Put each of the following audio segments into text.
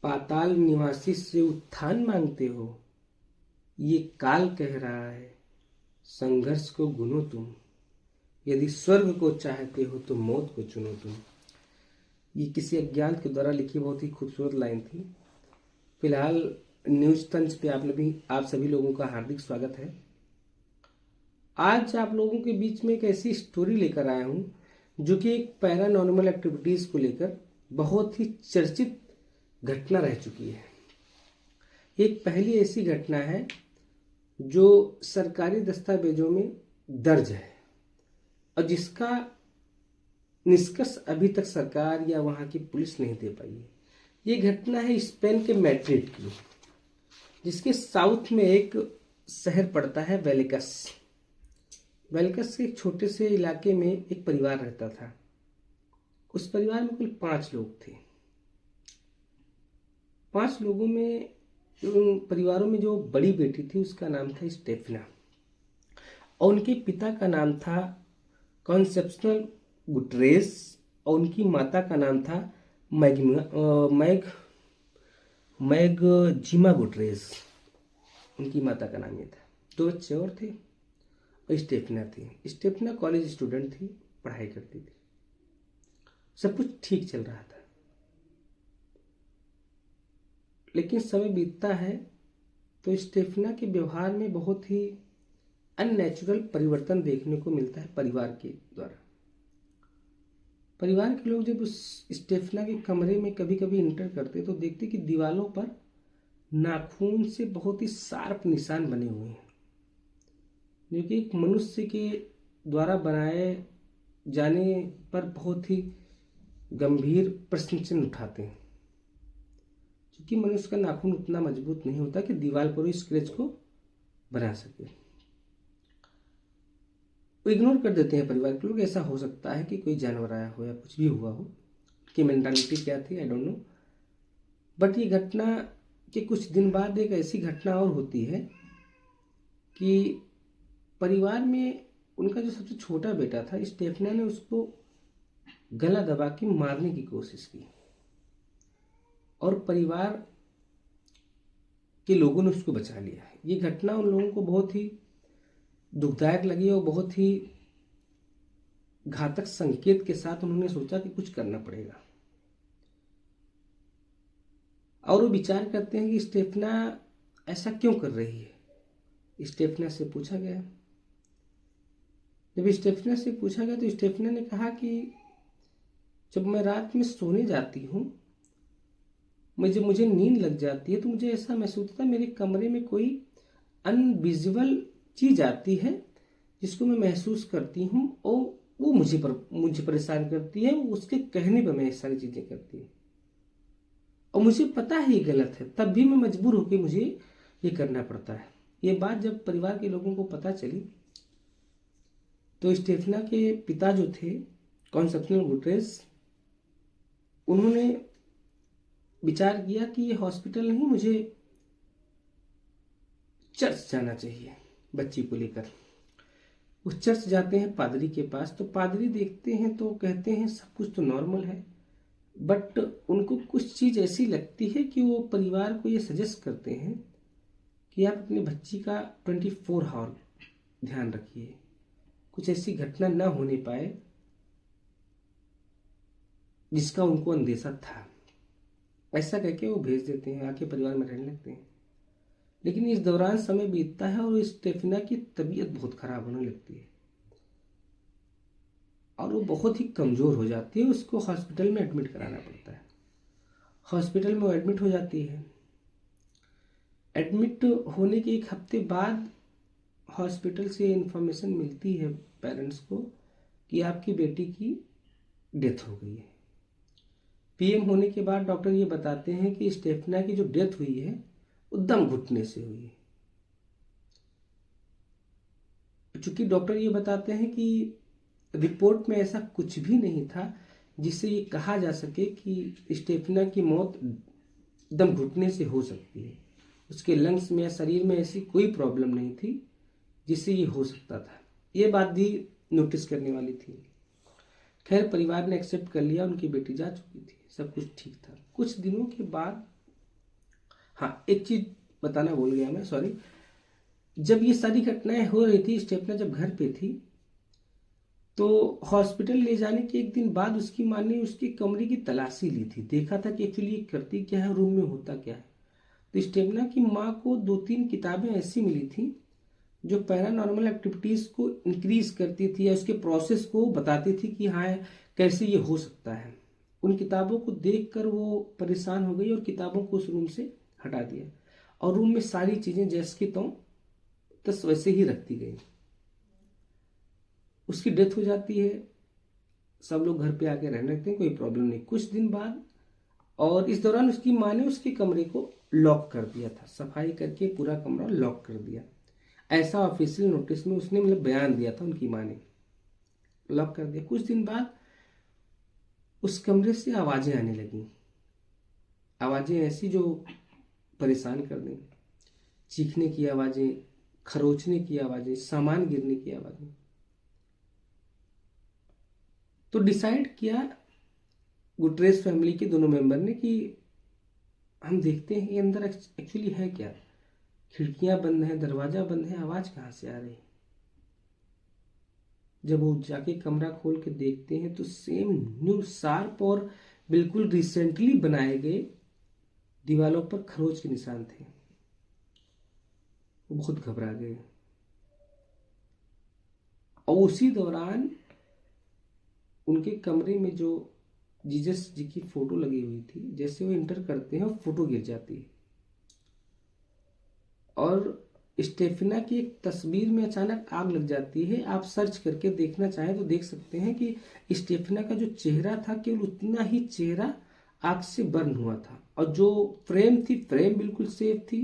पाताल निवासी से उत्थान मांगते हो। ये काल कह रहा है, संघर्ष को गुनो तुम। यदि स्वर्ग को चाहते हो तो मौत को चुनो तुम। ये किसी अज्ञात के द्वारा लिखी बहुत ही खूबसूरत लाइन थी। फिलहाल न्यूज तंज पे आप सभी लोगों का हार्दिक स्वागत है। आज आप लोगों के बीच में एक ऐसी स्टोरी लेकर आया हूं जो कि एक पैरानॉर्मल एक्टिविटीज को लेकर बहुत ही चर्चित घटना रह चुकी है। एक पहली ऐसी घटना है जो सरकारी दस्तावेजों में दर्ज है और जिसका निष्कर्ष अभी तक सरकार या वहां की पुलिस नहीं दे पाई है। ये घटना है स्पेन के मैड्रिड की, जिसके साउथ में एक शहर पड़ता है वेलिकस। वेलिकस के एक छोटे से इलाके में एक परिवार रहता था। उस परिवार में कुल 5 लोग थे। 5 लोगों में उन परिवारों में जो बड़ी बेटी थी उसका नाम था स्टेफना और उनके पिता का नाम था कॉन्सेप्शनल गुटरेस और उनकी माता का नाम था मैगजिमा गुटरेस। उनकी माता का नाम ये था। 2 बच्चे और थे और स्टेफना थी। स्टेफना कॉलेज स्टूडेंट थी, पढ़ाई करती थी, सब कुछ ठीक चल रहा था। लेकिन समय बीतता है तो स्टेफना के व्यवहार में बहुत ही अननेचुरल परिवर्तन देखने को मिलता है परिवार के द्वारा। परिवार के लोग जब उस स्टेफना के कमरे में कभी कभी इंटर करते तो देखते कि दीवालों पर नाखून से बहुत ही शार्प निशान बने हुए हैं, जो कि एक मनुष्य के द्वारा बनाए जाने पर बहुत ही गंभीर प्रश्न चिन्ह उठाते हैं, क्योंकि मनुष्य का नाखून उतना मजबूत नहीं होता कि दीवार पर स्क्रैच को बना सके। वो इग्नोर कर देते हैं परिवार के लोग। ऐसा हो सकता है कि कोई जानवर आया हो या कुछ भी हुआ हो, कि मेंटालिटी क्या थी आई डोंट नो। बट ये घटना के कुछ दिन बाद एक ऐसी घटना और होती है कि परिवार में उनका जो सबसे छोटा बेटा था स्टेफना ने उसको गला दबा के मारने की कोशिश की और परिवार के लोगों ने उसको बचा लिया। ये घटना उन लोगों को बहुत ही दुखदायक लगी और बहुत ही घातक संकेत के साथ उन्होंने सोचा कि कुछ करना पड़ेगा। और वो विचार करते हैं कि स्टेफना ऐसा क्यों कर रही है। स्टेफना से पूछा गया। जब स्टेफना से पूछा गया तो स्टेफना ने कहा कि जब मैं रात में सोने जाती हूँ, मुझे नींद लग जाती है तो मुझे ऐसा महसूस होता है मेरे कमरे में कोई अनविजिबल चीज आती है जिसको मैं महसूस करती हूँ और वो मुझे परेशान करती है। उसके कहने पर मैं ये सारी चीजें करती हूँ और मुझे पता है ये गलत है, तब भी मैं मजबूर होकर मुझे ये करना पड़ता है। ये बात जब परिवार के लोगों को पता चली तो स्टेफना के पिता जो थे कॉन्सेप्शनल गुटरेस, उन्होंने विचार किया कि ये हॉस्पिटल नहीं, मुझे चर्च जाना चाहिए बच्ची को लेकर। वो चर्च जाते हैं पादरी के पास, तो पादरी देखते हैं तो कहते हैं सब कुछ तो नॉर्मल है, बट उनको कुछ चीज ऐसी लगती है कि वो परिवार को ये सजेस्ट करते हैं कि आप अपनी बच्ची का 24 आवर ध्यान रखिए, कुछ ऐसी घटना ना होने पाए जिसका उनको अंदेशा था। ऐसा कहके वो भेज देते हैं, आके परिवार में रहने लगते हैं। लेकिन इस दौरान समय बीतता है और स्टेफना की तबीयत बहुत खराब होने लगती है और वो बहुत ही कमजोर हो जाती है। उसको हॉस्पिटल में एडमिट कराना पड़ता है। हॉस्पिटल में वो एडमिट हो जाती है। एडमिट होने के 1 हफ्ते बाद हॉस्पिटल से इंफॉर्मेशन मिलती है पेरेंट्स को कि आपकी बेटी की डेथ हो गई है। पीएम होने के बाद डॉक्टर ये बताते हैं कि स्टेफना की जो डेथ हुई है वो दम घुटने से हुई है। चूंकि डॉक्टर ये बताते हैं कि रिपोर्ट में ऐसा कुछ भी नहीं था जिससे ये कहा जा सके कि स्टेफना की मौत दम घुटने से हो सकती है। उसके लंग्स में या शरीर में ऐसी कोई प्रॉब्लम नहीं थी जिससे ये हो सकता था। ये बात भी नोटिस करने वाली थी। खैर परिवार ने एक्सेप्ट कर लिया, उनकी बेटी जा चुकी थी, सब कुछ ठीक था। कुछ दिनों के बाद हाँ, एक चीज बताना भूल गया मैं, सॉरी। जब ये सारी घटनाएं हो रही थी, स्टेफना जब घर पे थी, तो हॉस्पिटल ले जाने के एक दिन बाद उसकी माँ ने उसके कमरे की तलाशी ली थी, देखा था कि एक्चुअली ये करती क्या है, रूम में होता क्या है। तो स्टेफना की माँ को 2-3 किताबें ऐसी मिली थी जो पैरानॉर्मल एक्टिविटीज को इंक्रीज करती थी या उसके प्रोसेस को बताती थी कि हाँ, कैसे ये हो सकता है। उन किताबों को देखकर वो परेशान हो गई और किताबों को उस रूम से हटा दिया, और रूम में सारी चीजें जैसे की तस वैसे ही रखती गई। उसकी डेथ हो जाती है, सब लोग घर पे आके रहने लगते हैं, कोई प्रॉब्लम नहीं। कुछ दिन बाद, और इस दौरान उसकी माँ ने उसके कमरे को लॉक कर दिया था, सफाई करके पूरा कमरा लॉक कर दिया। ऐसा ऑफिशियल नोटिस में उसने मतलब बयान दिया था, उनकी माँ ने लॉक कर दिया। कुछ दिन बाद उस कमरे से आवाजें आने लगी, आवाजें ऐसी जो परेशान कर दें, चीखने की आवाजें, खरोचने की आवाजें, सामान गिरने की आवाजें। तो डिसाइड किया गुटरेस फैमिली के दोनों मेंबर ने कि हम देखते हैं ये अंदर एक्चुअली है क्या, खिड़कियां बंद है, दरवाजा बंद है, आवाज कहाँ से आ रही है। जब वो जाके कमरा खोल के देखते हैं तो सेम न्यू शार्प और बिल्कुल रिसेंटली बनाए गए दीवालों पर खरोच के निशान थे। वो बहुत घबरा गए, और उसी दौरान उनके कमरे में जो जीसस जी की फोटो लगी हुई थी, जैसे वो इंटर करते हैं फोटो गिर जाती है, और स्टेफिना की एक तस्वीर में अचानक आग लग जाती है। आप सर्च करके देखना चाहें तो देख सकते हैं कि स्टेफिना का जो चेहरा था केवल उतना ही चेहरा आग से बर्न हुआ था, और जो फ्रेम थी, फ्रेम बिल्कुल सेफ थी,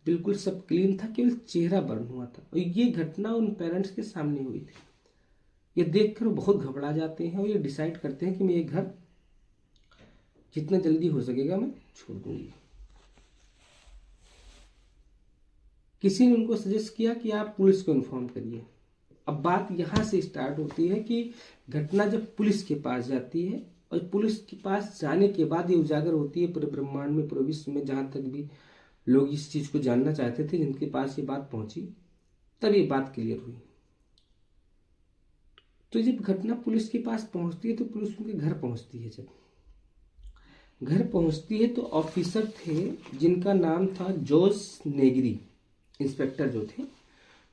बिल्कुल सब क्लीन था, केवल चेहरा बर्न हुआ था। और ये घटना उन पेरेंट्स के सामने हुई थी। ये देखकर वो बहुत घबरा जाते हैं और ये डिसाइड करते हैं कि मैं ये घर जितना जल्दी हो सकेगा मैं छोड़ दूंगी। किसी ने उनको सजेस्ट किया कि आप पुलिस को इन्फॉर्म करिए। अब बात यहाँ से स्टार्ट होती है कि घटना जब पुलिस के पास जाती है, और पुलिस के पास जाने के बाद ये उजागर होती है पूरे ब्रह्मांड में, पूरे विश्व में, जहाँ तक भी लोग इस चीज को जानना चाहते थे, जिनके पास ये बात पहुंची, तब ये बात क्लियर हुई। तो जब घटना पुलिस के पास पहुंचती है तो पुलिस उनके घर पहुंचती है। जब घर पहुंचती है तो ऑफिसर थे जिनका नाम था जोस नेगरी, इंस्पेक्टर जो थे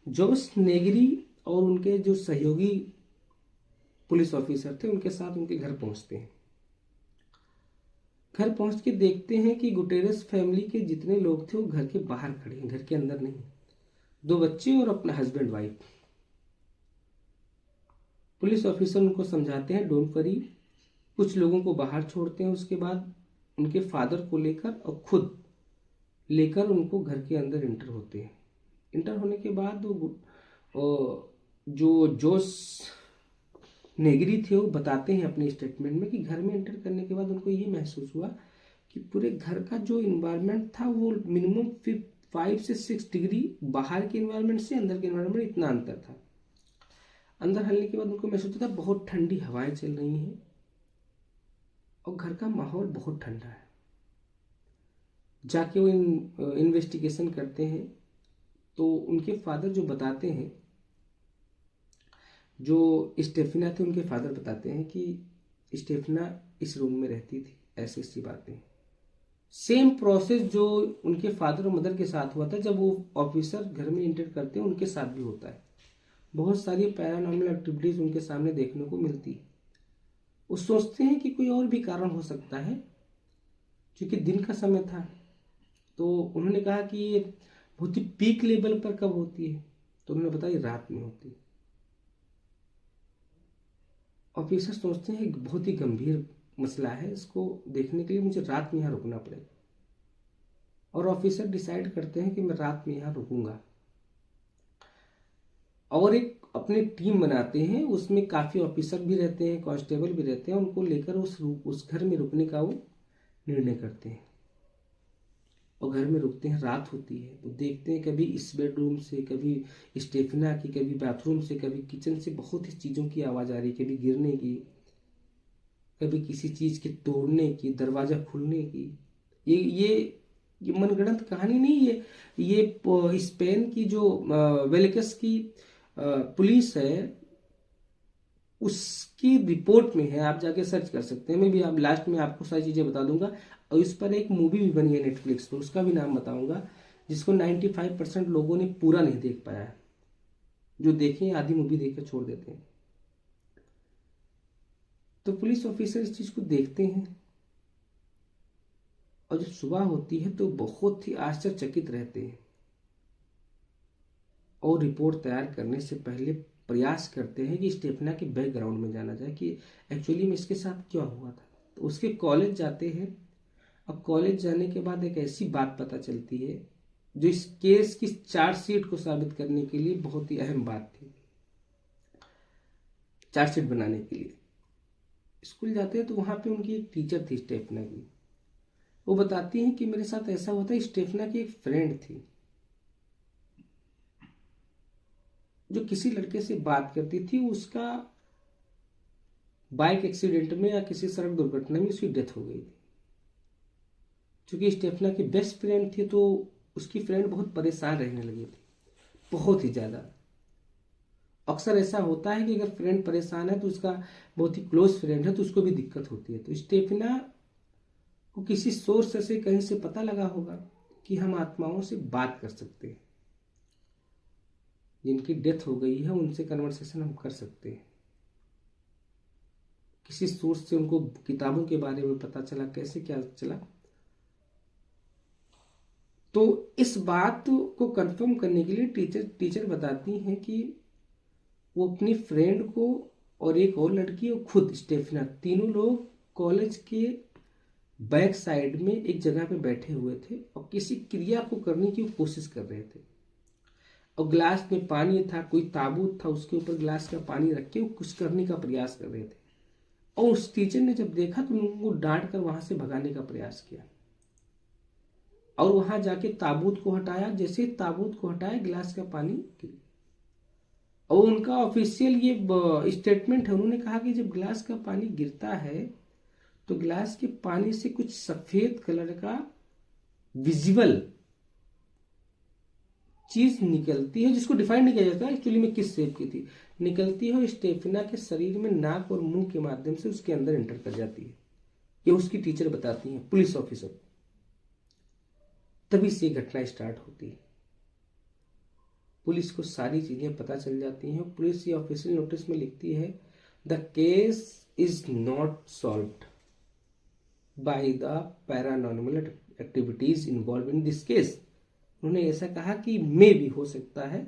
जोस नेगरी, और उनके जो सहयोगी पुलिस ऑफिसर थे उनके साथ उनके घर पहुंचते हैं। घर पहुंच के देखते हैं कि गुटेरेस फैमिली के जितने लोग थे वो घर के बाहर खड़े हैं, घर के अंदर नहीं। 2 बच्चे और अपना हस्बैंड वाइफ। पुलिस ऑफिसर उनको समझाते हैं डोंट वरी, कुछ लोगों को बाहर छोड़ते हैं, उसके बाद उनके फादर को लेकर और खुद लेकर उनको घर के अंदर इंटर होते हैं। इंटर होने के बाद जो जोश नेगरी थे वो बताते हैं अपने स्टेटमेंट में कि घर में एंटर करने के बाद उनको ये महसूस हुआ कि पूरे घर का जो इन्वायरमेंट था वो मिनिमम 5 से 6 डिग्री बाहर के इन्वायरमेंट से अंदर के इन्वायरमेंट इतना अंतर था। अंदर हलने के बाद उनको महसूस होता बहुत ठंडी हवाएं चल रही हैं और घर का माहौल बहुत ठंडा है। जाके वो इन्वेस्टिगेशन करते हैं तो उनके फादर जो बताते हैं, जो स्टेफिना थे उनके फादर बताते हैं कि स्टेफिना इस रूम में रहती थी, ऐसी ऐसी बातें। सेम प्रोसेस जो उनके फादर और मदर के साथ हुआ था जब वो ऑफिसर घर में एंटर करते हैं, उनके साथ भी होता है। बहुत सारी पैरानॉर्मल एक्टिविटीज उनके सामने देखने को मिलती है। वो सोचते हैं कि कोई और भी कारण हो सकता है, क्योंकि दिन का समय था। तो उन्होंने कहा कि ये बहुत ही पीक लेवल पर कब होती है, तो उन्होंने बताया रात में होती है। ऑफिसर सोचते हैं बहुत ही गंभीर मसला है, इसको देखने के लिए मुझे रात में यहाँ रुकना पड़ेगा, और ऑफिसर डिसाइड करते हैं कि मैं रात में यहाँ रुकूंगा। और एक अपने टीम बनाते हैं, उसमें काफ़ी ऑफिसर भी रहते हैं, कांस्टेबल भी रहते हैं, उनको लेकर उस घर में रुकने का वो निर्णय करते हैं। और घर में रुकते हैं, रात होती है तो देखते हैं कभी इस बेडरूम से, कभी स्टेफिना की, कभी बाथरूम से, कभी किचन से बहुत ही चीज़ों की आवाज़ आ रही, कभी गिरने की, कभी किसी चीज़ के तोड़ने की, दरवाज़ा खुलने की। ये ये मनगढ़ंत कहानी नहीं है। ये स्पेन की जो वेलिकस की पुलिस है उसकी रिपोर्ट में है, आप जाके सर्च कर सकते हैं। मैं भी आप लास्ट में आपको सारी चीज़ें बता दूंगा। और इस पर एक मूवी भी बनी है नेटफ्लिक्स पर, उसका भी नाम बताऊंगा, जिसको 95% लोगों ने पूरा नहीं देख पाया है। जो देखें आधी मूवी देख कर छोड़ देते हैं। तो पुलिस ऑफिसर इस चीज़ को देखते हैं और जब सुबह होती है तो बहुत ही आश्चर्यचकित रहते हैं और रिपोर्ट तैयार करने से पहले प्रयास करते हैं कि स्टेफना के बैकग्राउंड में जाना जाए कि एक्चुअली में इसके साथ क्या हुआ था। तो उसके कॉलेज जाते हैं और कॉलेज जाने के बाद एक ऐसी बात पता चलती है जो इस केस की चार्जशीट को साबित करने के लिए बहुत ही अहम बात थी। चार्जशीट बनाने के लिए स्कूल जाते हैं तो वहां पे उनकी एक टीचर थी स्टेफना की। वो बताती हैं कि मेरे साथ ऐसा होता है, स्टेफना की एक फ्रेंड थी जो किसी लड़के से बात करती थी, उसका बाइक एक्सीडेंट में या किसी सड़क दुर्घटना में उसकी डेथ हो गई थी। क्योंकि स्टेफना की बेस्ट फ्रेंड थी तो उसकी फ्रेंड बहुत परेशान रहने लगी थी, बहुत ही ज़्यादा। अक्सर ऐसा होता है कि अगर फ्रेंड परेशान है तो उसका बहुत ही क्लोज फ्रेंड है तो उसको भी दिक्कत होती है। तो स्टेफना को किसी सोर्स से कहीं से पता लगा होगा कि हम आत्माओं से बात कर सकते हैं, जिनकी डेथ हो गई है उनसे कन्वर्सेशन हम कर सकते हैं। किसी सोर्स से उनको किताबों के बारे में पता चला, कैसे क्या चला। तो इस बात को कंफर्म करने के लिए टीचर बताती हैं कि वो अपनी फ्रेंड को और एक और लड़की और खुद स्टेफना, तीनों लोग कॉलेज के बैक साइड में एक जगह पे बैठे हुए थे और किसी क्रिया को करने की कोशिश कर रहे थे। और ग्लास में पानी था, कोई ताबूत था, उसके ऊपर ग्लास का पानी रख के वो कुछ करने का प्रयास कर रहे थे। और उस टीचर ने जब देखा तो उनको डांट कर वहां से भगाने का प्रयास किया और वहां जाके ताबूत को हटाया। जैसे ताबूत को हटाया गिलास का पानी गिर। और उनका ऑफिशियल ये स्टेटमेंट है, उन्होंने कहा कि जब गिलास का पानी गिरता है तो गिलास के पानी से कुछ सफेद कलर का विजिबल चीज निकलती है, जिसको डिफाइन नहीं किया जाता एक्चुअली में किस शेप की थी, निकलती है और स्टेफना के शरीर में नाक और मुंह के माध्यम से उसके अंदर एंटर कर जाती है। ये उसकी टीचर बताती हैं, पुलिस ऑफिसर। तभी से घटना स्टार्ट होती है। पुलिस को सारी चीजें पता चल जाती हैं। पुलिस ये ऑफिशियल नोटिस में लिखती है, the case is not solved by the paranormal activities involve in this case. उन्होंने ऐसा कहा कि मे भी हो सकता है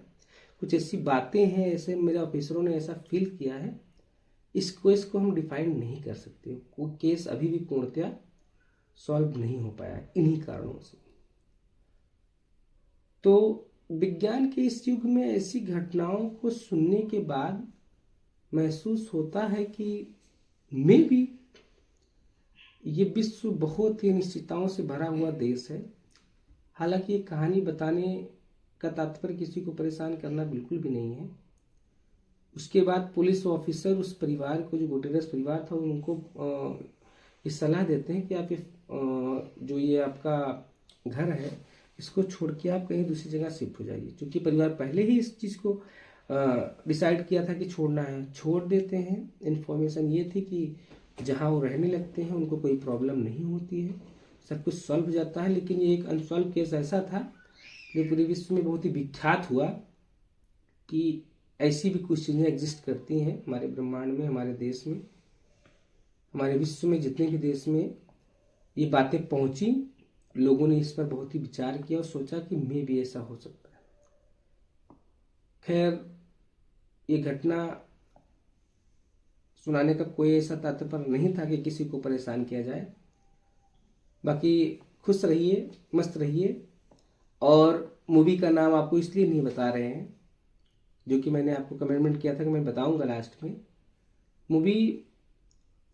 कुछ ऐसी बातें हैं, ऐसे मेरे ऑफिसरों ने ऐसा फील किया है, इस केस को हम डिफाइन नहीं कर सकते। वो केस अभी भी पूर्णतया सॉल्व नहीं हो पाया है इन्हीं कारणों से। तो विज्ञान के इस युग में ऐसी घटनाओं को सुनने के बाद महसूस होता है कि मे भी ये विश्व बहुत ही अनिश्चितताओं से भरा हुआ देश है। हालांकि ये कहानी बताने का तात्पर्य किसी को परेशान करना बिल्कुल भी नहीं है। उसके बाद पुलिस ऑफिसर उस परिवार को, जो गुटेरस परिवार था, उनको ये सलाह देते हैं कि आप जो ये आपका घर है इसको छोड़ के आप कहीं दूसरी जगह शिफ्ट हो जाइए। क्योंकि परिवार पहले ही इस चीज़ को डिसाइड किया था कि छोड़ना है, छोड़ देते हैं। इन्फॉर्मेशन ये थी कि जहाँ वो रहने लगते हैं उनको कोई प्रॉब्लम नहीं होती है, सब कुछ सॉल्व हो जाता है। लेकिन ये एक अनसॉल्व केस ऐसा था जो पूरे विश्व में बहुत ही विख्यात हुआ कि ऐसी भी कुछ चीज़ें एग्जिस्ट करती हैं हमारे ब्रह्मांड में, हमारे देश में, हमारे विश्व में जितने भी देश में ये बातें पहुंची। लोगों ने इस पर बहुत ही विचार किया और सोचा कि मे भी ऐसा हो सकता है। खैर, ये घटना सुनाने का कोई ऐसा तात्पर्य नहीं था कि किसी को परेशान किया जाए। बाकी खुश रहिए, मस्त रहिए। और मूवी का नाम आपको इसलिए नहीं बता रहे हैं, जो कि मैंने आपको कमिटमेंट किया था कि मैं बताऊंगा लास्ट में। मूवी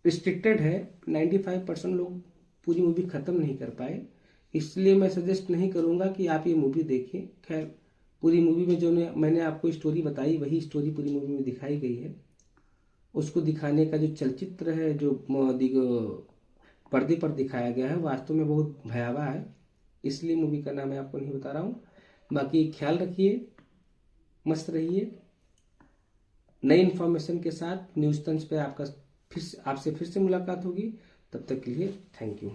रिस्ट्रिक्टेड है, 95% लोग पूरी मूवी ख़त्म नहीं कर पाए, इसलिए मैं सजेस्ट नहीं करूंगा कि आप ये मूवी देखें। खैर, पूरी मूवी में जो मैंने आपको स्टोरी बताई वही स्टोरी पूरी मूवी में दिखाई गई है। उसको दिखाने का जो चलचित्र है, जो पर्दे पर दिखाया गया है, वास्तव में बहुत भयावह है। इसलिए मूवी का नाम मैं आपको नहीं बता रहा हूँ। बाकी ख्याल रखिए, मस्त रहिए। नई इन्फॉर्मेशन के साथ न्यूज़ तंज पे आपसे फिर से मुलाकात होगी। तब तक के लिए थैंक यू।